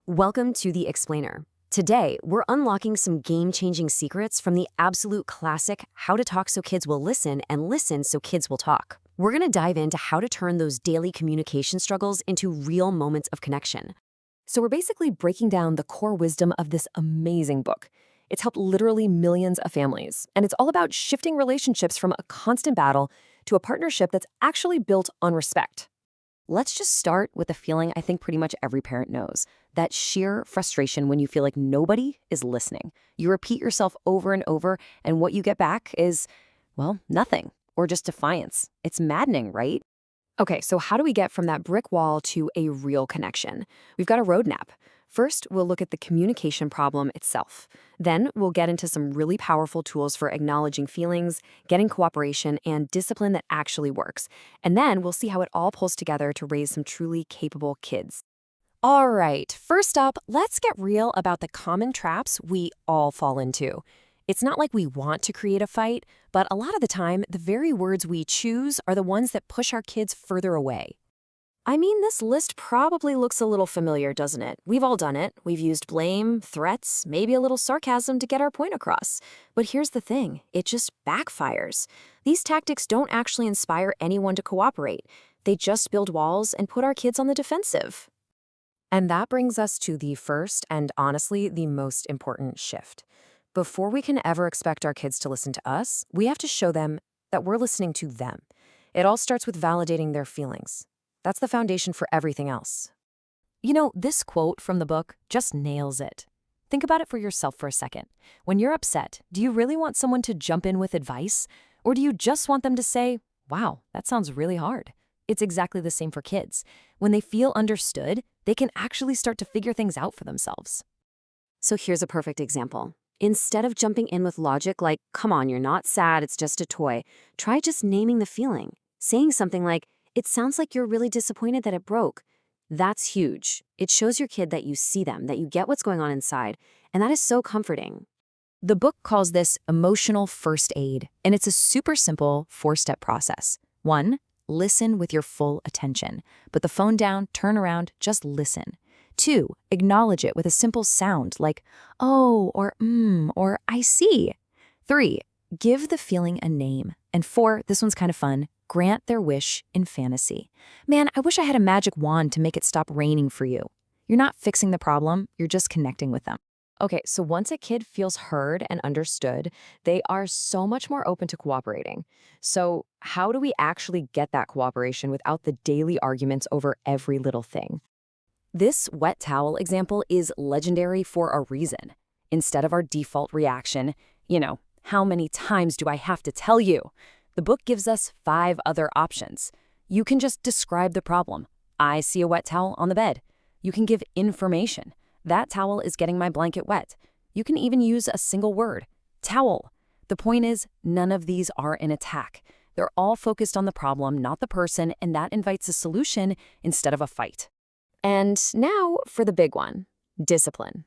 Welcome to The Explainer. Today, we're unlocking some game-changing secrets from the absolute classic How to Talk So Kids Will Listen and Listen So Kids Will Talk. We're going to dive into how to turn those daily communication struggles into real moments of connection. So we're basically breaking down the core wisdom of this amazing book. It's helped literally millions of families, and it's all about shifting relationships from a constant battle to a partnership that's actually built on respect. Let's just start with a feeling I think pretty much every parent knows, that sheer frustration when you feel like nobody is listening. You repeat yourself over and over, and what you get back is, well, nothing, or just defiance. It's maddening, right? Okay, so how do we get from that brick wall to a real connection? We've got a roadmap. First, we'll look at the communication problem itself. Then, we'll get into some really powerful tools for acknowledging feelings, getting cooperation, and discipline that actually works. And then, we'll see how it all pulls together to raise some truly capable kids. All right, first up, let's get real about the common traps we all fall into. It's not like we want to create a fight, but a lot of the time, the very words we choose are the ones that push our kids further away. I mean, this list probably looks a little familiar, doesn't it? We've all done it. We've used blame, threats, maybe a little sarcasm to get our point across. But here's the thing, it just backfires. These tactics don't actually inspire anyone to cooperate. They just build walls and put our kids on the defensive. And that brings us to the first and honestly the most important shift. Before we can ever expect our kids to listen to us, we have to show them that we're listening to them. It all starts with validating their feelings. That's the foundation for everything else. You know, this quote from the book just nails it. Think about it for yourself for a second. When you're upset, do you really want someone to jump in with advice? Or do you just want them to say, wow, that sounds really hard? It's exactly the same for kids. When they feel understood, they can actually start to figure things out for themselves. So here's a perfect example. Instead of jumping in with logic like, come on, you're not sad, it's just a toy, try just naming the feeling. Saying something like, it sounds like you're really disappointed that it broke. That's huge. It shows your kid that you see them, that you get what's going on inside, and that is so comforting. The book calls this emotional first aid, and it's a super simple 4-step process. 1, listen with your full attention. Put the phone down, turn around, just listen. 2, acknowledge it with a simple sound like, oh, or I see. 3, give the feeling a name. And 4, this one's kind of fun, grant their wish in fantasy. Man, I wish I had a magic wand to make it stop raining for you. You're not fixing the problem, you're just connecting with them. Okay, so once a kid feels heard and understood, they are so much more open to cooperating. So how do we actually get that cooperation without the daily arguments over every little thing? This wet towel example is legendary for a reason. Instead of our default reaction, how many times do I have to tell you? The book gives us 5 other options. You can just describe the problem. I see a wet towel on the bed. You can give information. That towel is getting my blanket wet. You can even use a single word, towel. The point is, none of these are an attack. They're all focused on the problem, not the person, and that invites a solution instead of a fight. And now for the big one, discipline.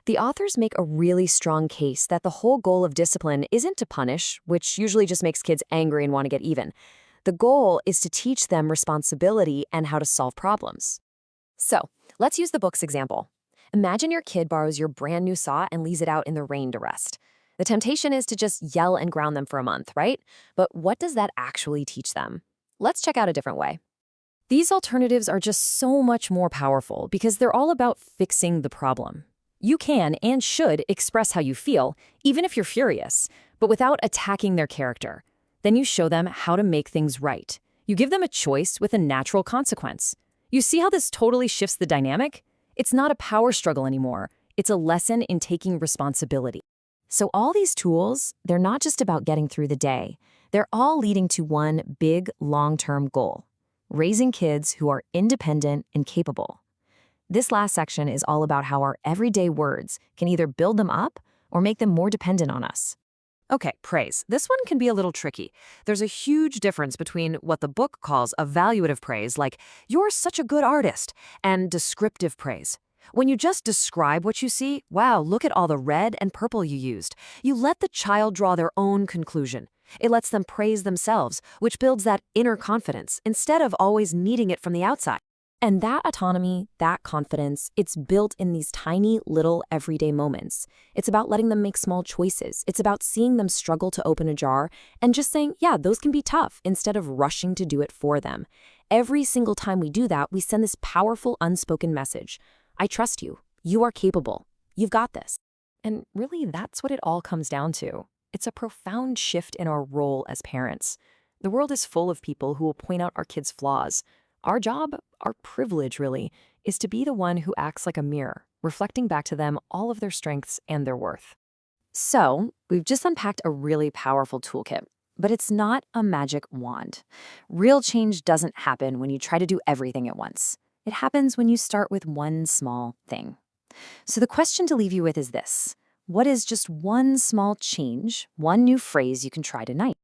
The authors make a really strong case that the whole goal of discipline isn't to punish, which usually just makes kids angry and want to get even. The goal is to teach them responsibility and how to solve problems. So, let's use the book's example. Imagine your kid borrows your brand new saw and leaves it out in the rain to rest. The temptation is to just yell and ground them for a month, right? But what does that actually teach them? Let's check out a different way. These alternatives are just so much more powerful because they're all about fixing the problem. You can and should express how you feel, even if you're furious, but without attacking their character. Then you show them how to make things right. You give them a choice with a natural consequence. You see how this totally shifts the dynamic? It's not a power struggle anymore. It's a lesson in taking responsibility. So all these tools, they're not just about getting through the day. They're all leading to one big long-term goal: raising kids who are independent and capable. This last section is all about how our everyday words can either build them up or make them more dependent on us. Okay, praise. This one can be a little tricky. There's a huge difference between what the book calls evaluative praise, like, you're such a good artist, and descriptive praise. When you just describe what you see, wow, look at all the red and purple you used. You let the child draw their own conclusion. It lets them praise themselves, which builds that inner confidence instead of always needing it from the outside. And that autonomy, that confidence, it's built in these tiny, little, everyday moments. It's about letting them make small choices. It's about seeing them struggle to open a jar and just saying, yeah, those can be tough, instead of rushing to do it for them. Every single time we do that, we send this powerful, unspoken message. I trust you. You are capable. You've got this. And really, that's what it all comes down to. It's a profound shift in our role as parents. The world is full of people who will point out our kids' flaws. Our job, our privilege really, is to be the one who acts like a mirror, reflecting back to them all of their strengths and their worth. So, we've just unpacked a really powerful toolkit, but it's not a magic wand. Real change doesn't happen when you try to do everything at once. It happens when you start with one small thing. So the question to leave you with is this: what is just one small change, one new phrase you can try tonight?